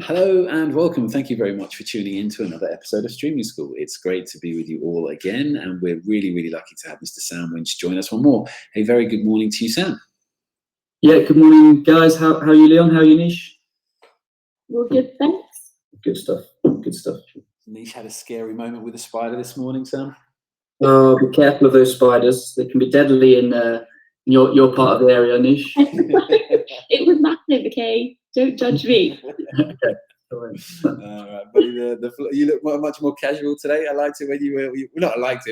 Hello and welcome. Thank you very much for tuning in to another episode of Streaming School. It's great to be with you all again, and we're really, really lucky to have Mr. Sam Winch join us one more. A very good morning to you, Sam. Yeah, good morning, guys. How are you, Leon? How are you, Nish? Well, good, thanks. Good stuff. Good stuff. Nish had a scary moment with a spider this morning, Sam. Oh, be careful of those spiders. They can be deadly in your part of the area, Nish. It was massive, okay? Don't judge me. Okay. But you look much more casual today. I liked it when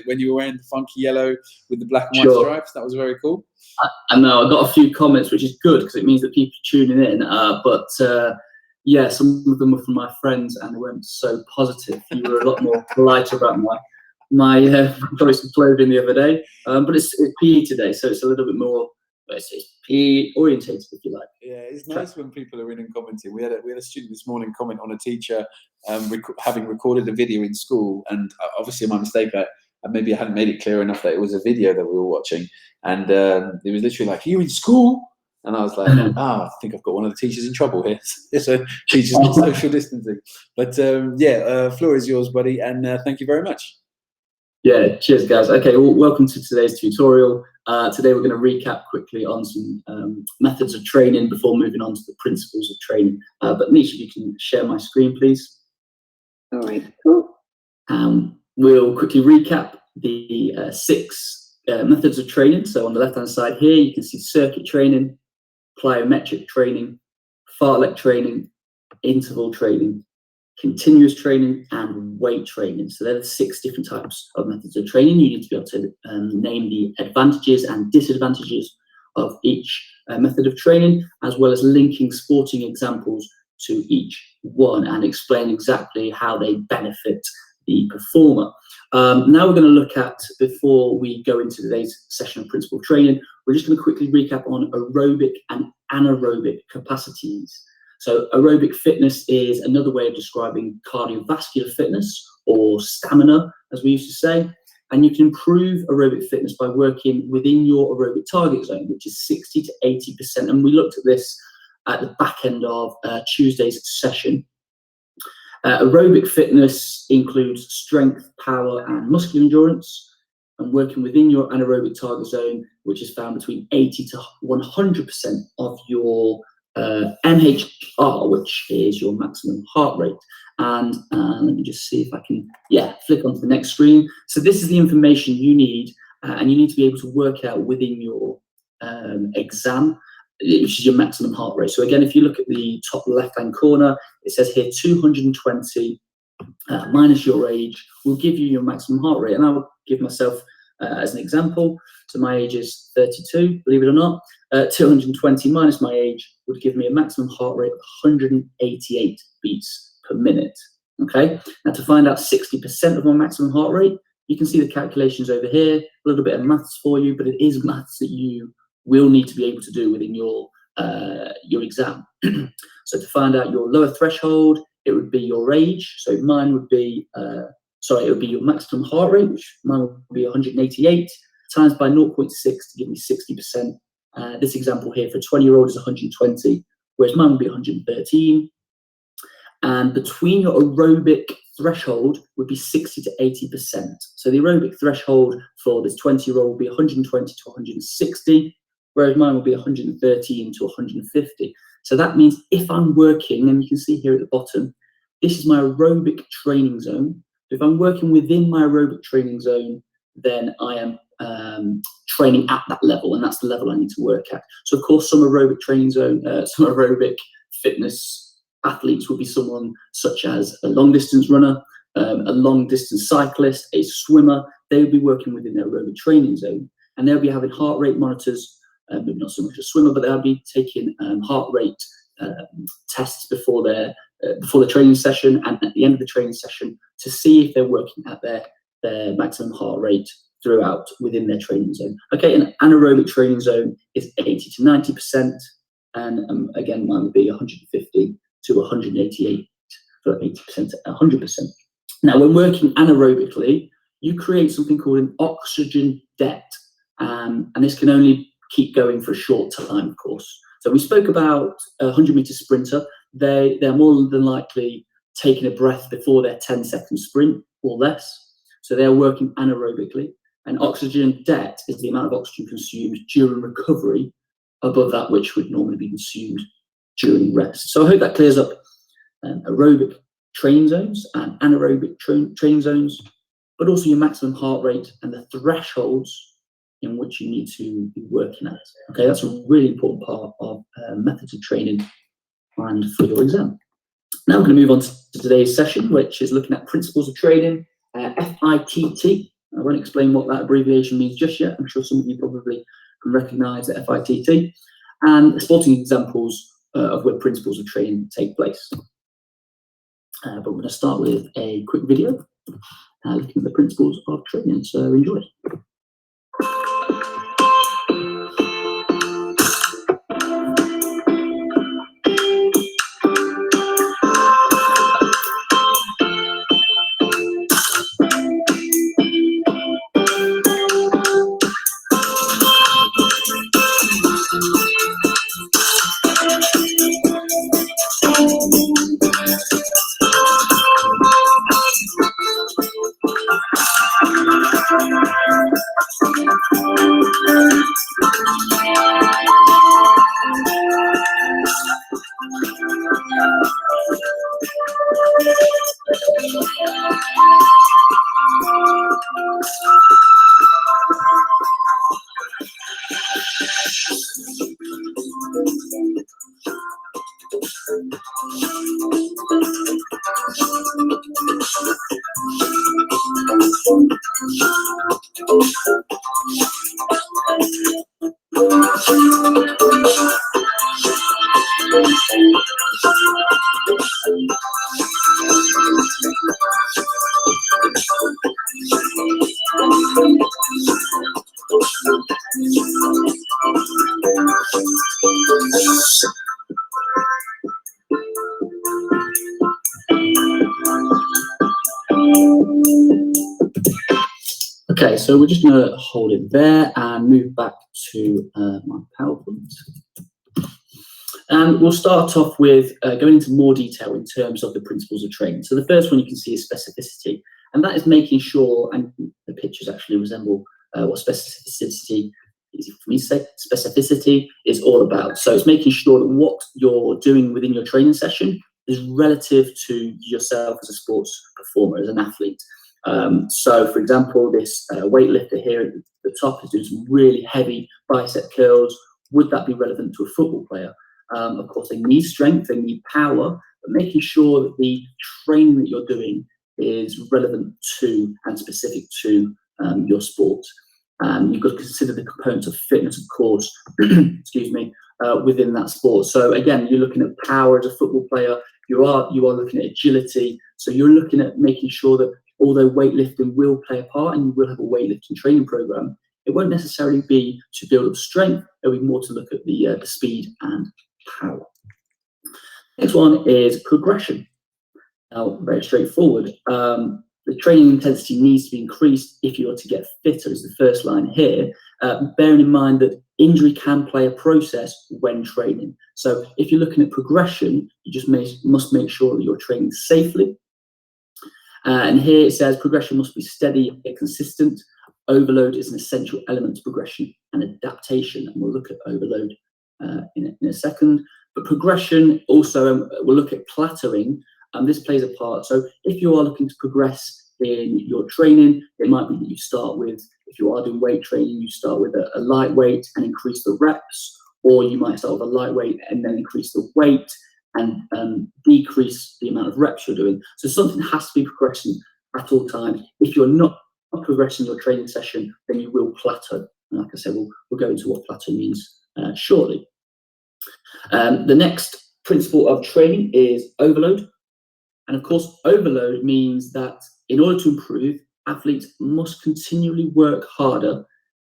when you were wearing the funky yellow with the black and white stripes. That was very cool. I know. I got a few comments, which is good because it means that people are tuning in. Yeah, some of them were from my friends, and they weren't so positive. You were a lot more polite about my choice of clothing the other day. But it's PE today, so it's a little bit more. It's PE orientated, if you like. Yeah, it's nice when people are in and commenting. We had a student this morning comment on a teacher having recorded a video in school, and obviously my mistake. I hadn't made it clear enough that it was a video that we were watching, and it was literally like, "Are you in school?" And I was like, I think I've got one of the teachers in trouble here. So teachers not social distancing. But floor is yours, buddy, and thank you very much. Yeah, cheers, guys. Okay, well, welcome to today's tutorial. Today we're going to recap quickly on some methods of training before moving on to the principles of training. But Nisha, if you can share my screen, please. All right, cool. We'll quickly recap the 6 methods of training. So on the left-hand side here, you can see circuit training, plyometric training, fartlek training, interval training, continuous training, and weight training. So there are 6 different types of methods of training. You need to be able to name the advantages and disadvantages of each method of training, as well as linking sporting examples to each one and explain exactly how they benefit the performer. Now we're going to look at, before we go into today's session of principle training, we're just going to quickly recap on aerobic and anaerobic capacities. So aerobic fitness is another way of describing cardiovascular fitness, or stamina, as we used to say. And you can improve aerobic fitness by working within your aerobic target zone, which is 60 to 80%. And we looked at this at the back end of Tuesday's session. Aerobic fitness includes strength, power, and muscular endurance, and working within your anaerobic target zone, which is found between 80 to 100% of your MHR, which is your maximum heart rate. And let me just see if I can, flick onto the next screen. So this is the information you need, and you need to be able to work out within your exam, which is your maximum heart rate. So again, if you look at the top left-hand corner, it says here 220 minus your age will give you your maximum heart rate. And I'll give myself as an example. So my age is 32, believe it or not. 220 minus my age would give me a maximum heart rate of 188 beats per minute. Okay, now to find out 60% of my maximum heart rate, you can see the calculations over here. A little bit of maths for you, but it is maths that you will need to be able to do within your exam. So to find out your lower threshold, it would be your age. So mine would be, it would be your maximum heart rate, which mine would be 188, times by 0.6 to give me 60%. This example here for a 20-year-old is 120, whereas mine would be 113. And between your aerobic threshold would be 60 to 80%. So the aerobic threshold for this 20-year-old would be 120 to 160, whereas mine will be 113 to 150. So that means if I'm working, and you can see here at the bottom, this is my aerobic training zone. If I'm working within my aerobic training zone, then I am training at that level, and that's the level I need to work at. So of course, some aerobic training zone, some aerobic fitness athletes will be someone such as a long distance runner, a long distance cyclist, a swimmer. They will be working within their aerobic training zone, and they'll be having heart rate monitors, maybe not so much a swimmer, but they'll be taking heart rate tests before the training session and at the end of the training session to see if they're working at their maximum heart rate throughout within their training zone. Okay, an anaerobic training zone is 80 to 90%, and again, mine would be 150 to 188 for 80% to 100%. Now, when working anaerobically, you create something called an oxygen debt, and this can only keep going for a short time, of course. So we spoke about a 100-meter sprinter. They're more than likely taking a breath before their 10-second sprint or less. So they're working anaerobically. And oxygen debt is the amount of oxygen consumed during recovery above that which would normally be consumed during rest. So I hope that clears up aerobic training zones and anaerobic training zones, but also your maximum heart rate and the thresholds in which you need to be working at. Okay, that's a really important part of methods of training and for your exam. Now we're going to move on to today's session, which is looking at principles of training, FITT. I won't explain what that abbreviation means just yet. I'm sure some of you probably can recognise the FITT, and sporting examples of where principles of training take place. But we're going to start with a quick video looking at the principles of training, so enjoy. Okay, so we're just going to hold it there and move back to my PowerPoint. And we'll start off with going into more detail in terms of the principles of training. So the first one you can see is specificity, and that is making sure, and the pictures actually resemble what specificity, easy for me to say, specificity is all about. So it's making sure that what you're doing within your training session is relative to yourself as a sports performer, as an athlete. So, for example, this weightlifter here at the top is doing some really heavy bicep curls. Would that be relevant to a football player? Of course, they need strength, they need power, but making sure that the training that you're doing is relevant to and specific to your sport. You've got to consider the components of fitness, of course, excuse me, within that sport. So again, you're looking at power as a football player. You are looking at agility. So you're looking at making sure that although weightlifting will play a part and you will have a weightlifting training program, it won't necessarily be to build up strength. It'll be more to look at the speed and power. Next one is progression. Now, very straightforward. The training intensity needs to be increased if you are to get fitter, is the first line here, bearing in mind that injury can play a process when training. So if you're looking at progression, you just must make sure that you're training safely. And here it says progression must be steady and consistent. Overload is an essential element to progression and adaptation, and we'll look at overload in a second. But progression also, we'll look at plateauing, and this plays a part. So if you are looking to progress in your training, it might be that you start with, if you are doing weight training, you start with a lightweight and increase the reps, or you might start with a lightweight and then increase the weight and decrease the amount of reps you're doing. So something has to be progressing at all times. If you're not progressing your training session, then you will plateau. And like I said, we'll go into what plateau means shortly. The next principle of training is overload. And of course, overload means that in order to improve, athletes must continually work harder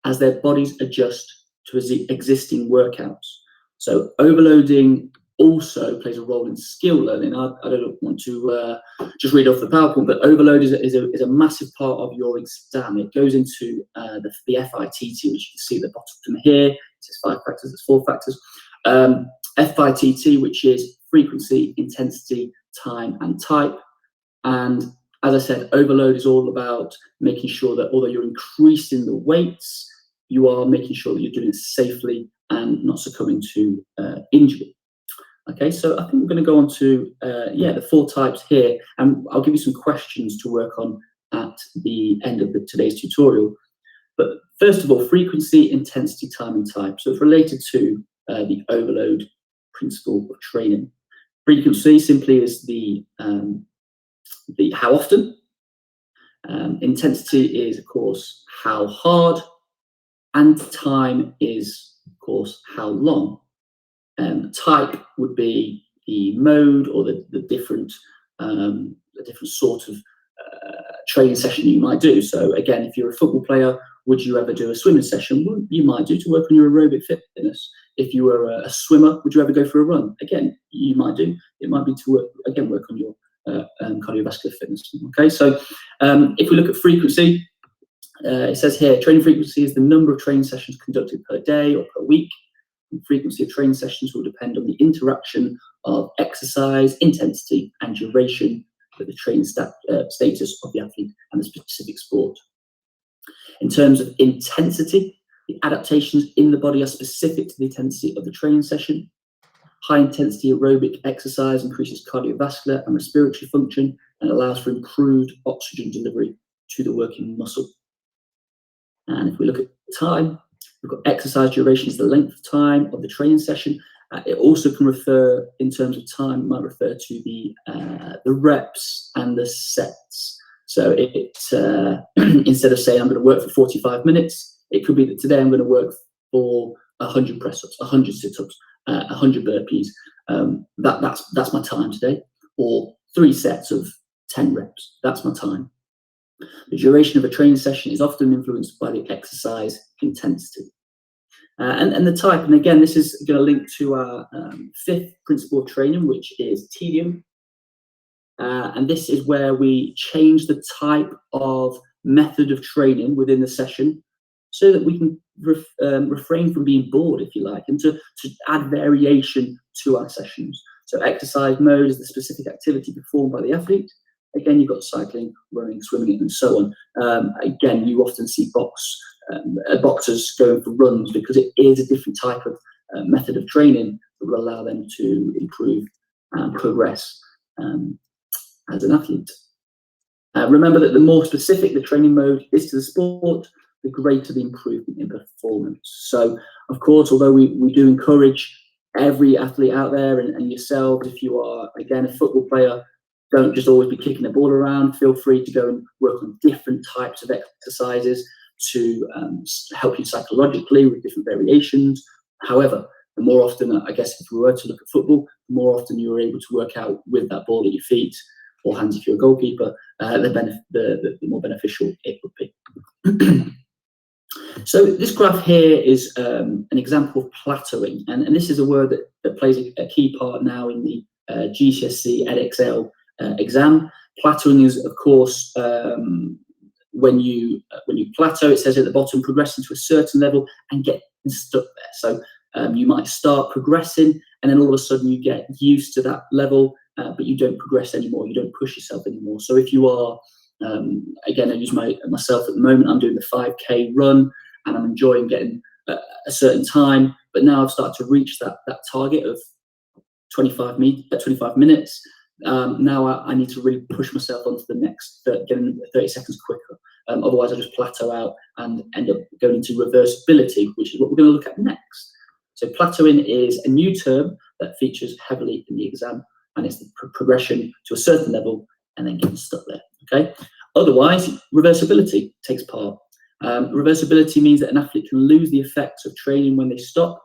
as their bodies adjust to existing workouts. So overloading also plays a role in skill learning. I don't want to just read off the PowerPoint, but overload is a massive part of your exam. It goes into the FITT, which you can see at the bottom here. It says 5 factors, there's 4 factors. FITT, which is frequency, intensity, time, and type. And as I said, overload is all about making sure that although you're increasing the weights, you are making sure that you're doing it safely and not succumbing to injury. Okay, so I think we're going to go on to the 4 types here, and I'll give you some questions to work on at the end of today's tutorial. But first of all, frequency, intensity, time, and type. So it's related to the overload principle of training. Frequency simply is the how often. Intensity is, of course, how hard, and time is, of course, how long. Type would be the mode or the different sort of training session you might do. So again, if you're a football player, would you ever do a swimming session? Well, you might do to work on your aerobic fitness. If you were a swimmer, would you ever go for a run? Again, you might do. It might be to work on your cardiovascular fitness. Okay, so if we look at frequency, it says here, training frequency is the number of training sessions conducted per day or per week. The frequency of training sessions will depend on the interaction of exercise, intensity, and duration with the training status of the athlete and the specific sport. In terms of intensity, the adaptations in the body are specific to the intensity of the training session. High intensity aerobic exercise increases cardiovascular and respiratory function and allows for improved oxygen delivery to the working muscle. And if we look at time, we've got exercise duration is the length of time of the training session. It also can refer, in terms of time, it might refer to the reps and the sets. So instead of saying I'm going to work for 45 minutes, it could be that today I'm going to work for 100 press-ups, 100 sit-ups, 100 burpees. That's my time today. Or 3 sets of 10 reps. That's my time. The duration of a training session is often influenced by the exercise intensity. And the type, and again, this is going to link to our 5th principle of training, which is Tedium. And this is where we change the type of method of training within the session so that we can refrain from being bored, if you like, and to add variation to our sessions. So exercise mode is the specific activity performed by the athlete. Again, you've got cycling, running, swimming, and so on. Again, you often see boxers going for runs because it is a different type of method of training that will allow them to improve and progress as an athlete. Remember that the more specific the training mode is to the sport, the greater the improvement in performance. So, of course, although we do encourage every athlete out there and yourself, if you are, again, a football player, don't just always be kicking the ball around. Feel free to go and work on different types of exercises to help you psychologically with different variations. However, the more often, I guess, if we were to look at football, the more often you are able to work out with that ball at your feet or hands if you're a goalkeeper, the more beneficial it would be. So this graph here is an example of plateauing, and this is a word that plays a key part now in the GCSE EdXL exam. Plateauing is, of course, when you plateau, it says at the bottom, progressing to a certain level and getting stuck there. So you might start progressing, and then all of a sudden you get used to that level, but you don't progress anymore. You don't push yourself anymore. So if you are, again, I use myself at the moment. I'm doing the 5K run, and I'm enjoying getting a certain time. But now I've started to reach that target of 25 minutes. Now I need to really push myself onto the next, getting 30 seconds quicker. Otherwise, I just plateau out and end up going into reversibility, which is what we're going to look at next. So plateauing is a new term that features heavily in the exam, and it's the progression to a certain level and then getting stuck there. Okay. Otherwise, reversibility takes part. Reversibility means that an athlete can lose the effects of training when they stop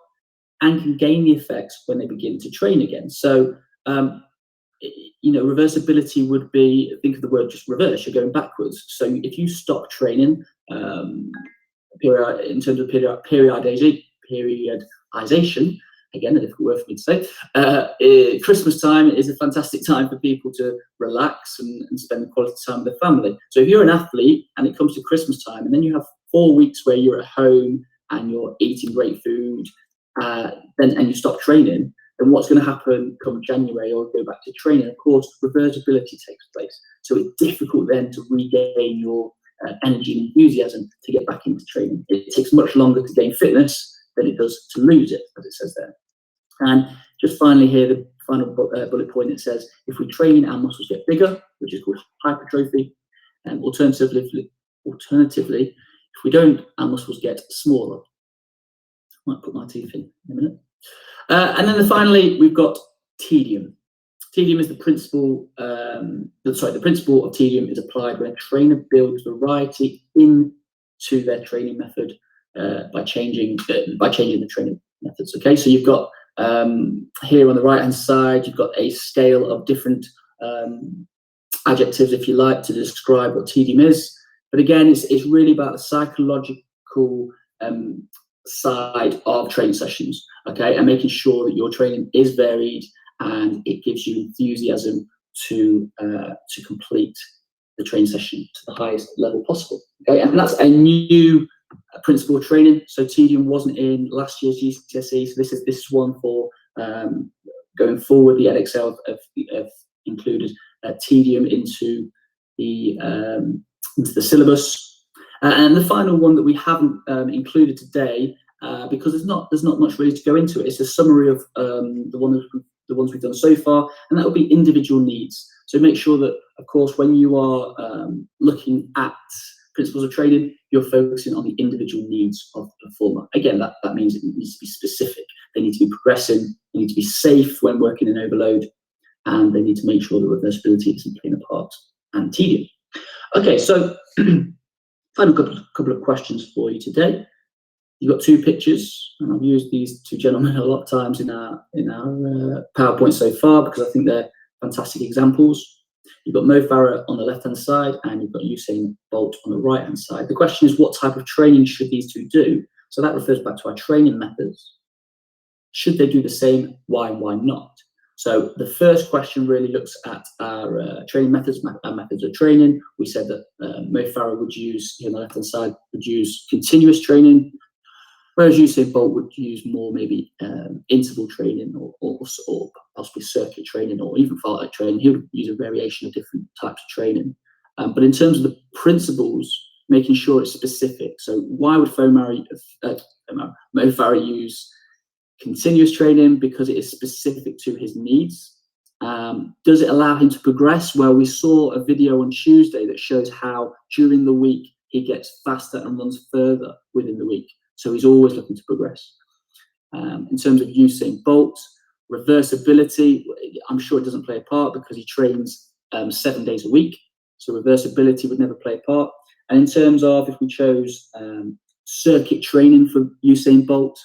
and can gain the effects when they begin to train again. So, reversibility would be, think of the word just reverse, you're going backwards. So if you stop training, in terms of periodization, again, a difficult word for me to say, Christmas time is a fantastic time for people to relax and spend quality time with their family. So if you're an athlete and it comes to Christmas time, and then you have 4 weeks where you're at home and you're eating great food, and you stop training, then what's going to happen come January or go back to training? Of course, reversibility takes place. So it's difficult then to regain your energy and enthusiasm to get back into training. It takes much longer to gain fitness than it does to lose it, as it says there. And just finally here, the final bullet point, it says, if we train, our muscles get bigger, which is called hypertrophy. And alternatively, if we don't, our muscles get smaller. I might put my teeth in a minute. And then finally, we've got Tedium. Tedium is the principle. The principle of Tedium is applied when a trainer builds variety into their training method by changing the training methods. Okay, so you've got here on the right hand side, you've got a scale of different adjectives, if you like, to describe what Tedium is. But again, it's really about the psychological side of training sessions, okay, and making sure that your training is varied and it gives you enthusiasm to complete the training session to the highest level possible. Okay, and that's a new principle of training. So Tedium wasn't in last year's GCSE, so this is one for going forward. The EdXL have included Tedium into the syllabus. And the final one that we haven't included today, because there's not much really to go into it. It's a summary of the ones we've done so far, and that will be individual needs. So make sure that, of course, when you are looking at principles of training, you're focusing on the individual needs of the performer. Again, that means it needs to be specific. They need to be progressing. They need to be safe when working in overload, and they need to make sure that reversibility isn't playing a part, and Tedium. Okay, so final couple of questions for you today. You've got two pictures, and I've used these two gentlemen a lot of times in our PowerPoint so far because I think they're fantastic examples. You've got Mo Farah on the left-hand side, and you've got Usain Bolt on the right-hand side. The question is, what type of training should these two do? So that refers back to our training methods. Should they do the same? Why and why not? So the first question really looks at our training methods, our methods of training. We said that Mo Farah would use, here on the left-hand side, would use continuous training, whereas Usain Bolt would use more maybe interval training or possibly circuit training or even fartlek training. He would use a variation of different types of training. But in terms of the principles, making sure it's specific. So why would Mo Farah use continuous training? Because it is specific to his needs. Does it allow him to progress? Well, we saw a video on Tuesday that shows how during the week he gets faster and runs further within the week. So he's always looking to progress. In terms of Usain Bolt, reversibility, I'm sure it doesn't play a part because he trains 7 days a week. So reversibility would never play a part. And in terms of if we chose circuit training for Usain Bolt,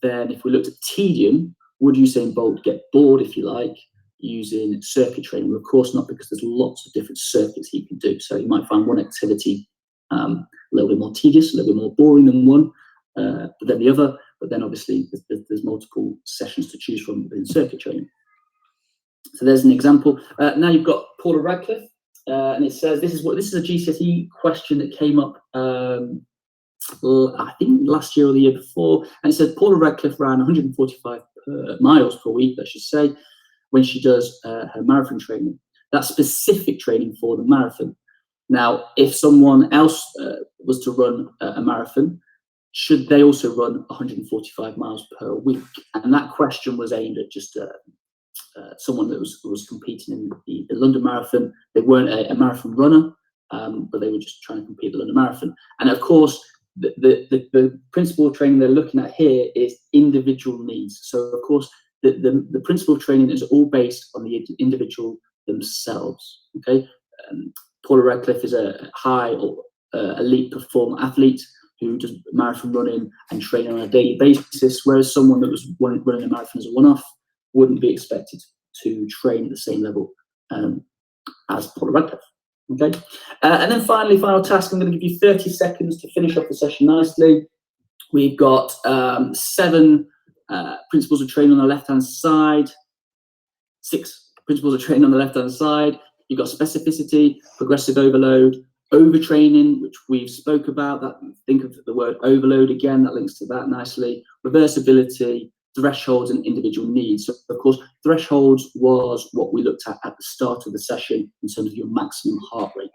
then if we looked at Tedium, would Usain Bolt get bored, if you like, using circuit training? Well, of course not, because there's lots of different circuits he can do. So you might find one activity a little bit more tedious, a little bit more boring than one, but then the other. But then obviously there's multiple sessions to choose from within circuit training. So there's an example. Now you've got Paula Radcliffe, and it says this is a GCSE question that came up. I think last year or the year before, and it said Paula Radcliffe ran 145 miles per week, I should say, when she does her marathon training. That's specific training for the marathon. Now, if someone else was to run a marathon, should they also run 145 miles per week? And that question was aimed at just someone that was competing in the London Marathon. They weren't a marathon runner, but they were just trying to compete in the London Marathon. And of course, the principle of training they're looking at here is individual needs. So of course, the principle of training is all based on the individual themselves. Okay, Paula Radcliffe is a high or elite performer athlete who does marathon running and training on a daily basis, whereas someone that was running a marathon as a one-off wouldn't be expected to train at the same level as Paula Radcliffe. Okay, and then final task. I'm going to give you 30 seconds to finish off the session nicely. We've got 7 principles of training on the left-hand side, 6 principles of training on the left-hand side. You've got specificity, progressive overload, overtraining, which we've spoke about. That, think of the word overload again, that links to that nicely. Reversibility, thresholds, and individual needs. So of course, thresholds was what we looked at the start of the session in terms of your maximum heart rate,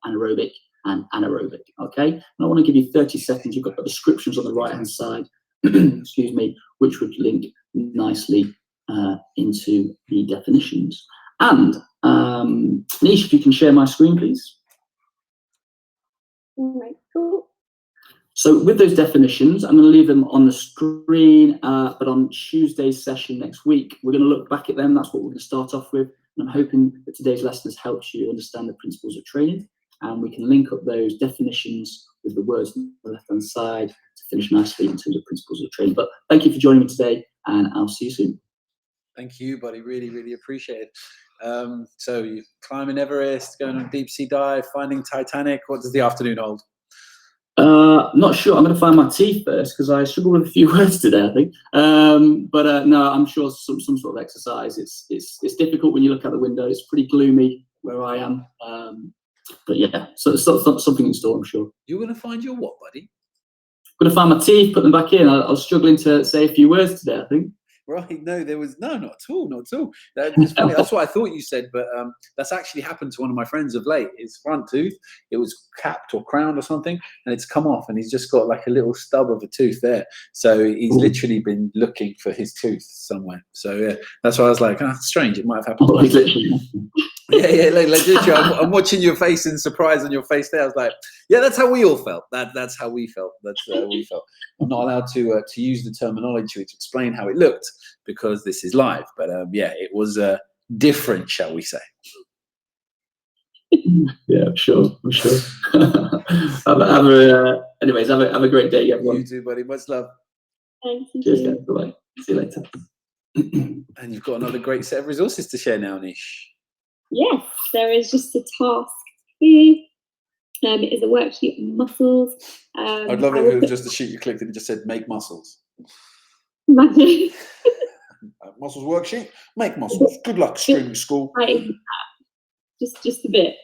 anaerobic and anaerobic. Okay, and I want to give you 30 seconds. You've got the descriptions on the right hand side, excuse me, which would link nicely into the definitions. And Nish, if you can share my screen, please. All right, cool. So with those definitions, I'm going to leave them on the screen, but on Tuesday's session next week, we're going to look back at them. That's what we're going to start off with. And I'm hoping that today's lesson has helped you understand the principles of training, and we can link up those definitions with the words on the left-hand side to finish nicely in terms of principles of training. But thank you for joining me today, and I'll see you soon. Thank you, buddy. Really, really appreciate it. So you're climbing Everest, going on a deep sea dive, finding Titanic. What does the afternoon hold? Not sure. I'm going to find my teeth first because I struggle with a few words today, I think. But no, I'm sure some sort of exercise. It's difficult when you look out the window. It's pretty gloomy where I am. But yeah, so something in store, I'm sure. You're going to find your what, buddy? I'm going to find my teeth, put them back in. I was struggling to say a few words today, I think. Right, no, there was not at all. It's funny. That's what I thought you said, but that's actually happened to one of my friends of late. His front tooth, it was capped or crowned or something, and it's come off, and he's just got like a little stub of a tooth there. So he's literally been looking for his tooth somewhere. So yeah, that's why I was like, strange. It might have happened. Yeah, like literally, I'm watching your face in surprise on your face there. I was like, yeah, that's how we all felt. That's how we felt. That's how we felt. I'm not allowed to use the terminology to explain how it looked because this is live. But yeah, it was different, shall we say? Yeah, I'm sure. Anyways, have a great day, everyone. You too, buddy. Much love. Thank you. Cheers, guys. Bye-bye. See you later. And you've got another great set of resources to share now, Nish. Yes, there is just a task here. It is a worksheet on muscles. I'd love it if it was just a sheet you clicked and it just said make muscles. Imagine. Muscles worksheet, make muscles. Good luck, string school. Just a bit.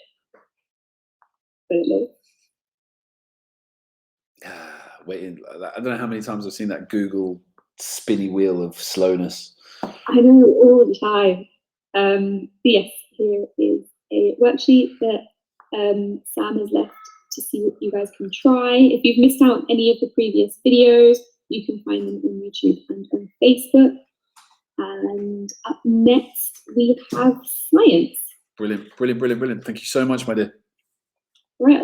Waiting. I don't know how many times I've seen that Google spinny wheel of slowness. I know, all the time. Yes, here is a worksheet that Sam has left to see what you guys can try. If you've missed out on any of the previous videos, you can find them on YouTube and on Facebook. And up next, we have science. Brilliant. Thank you so much, my dear.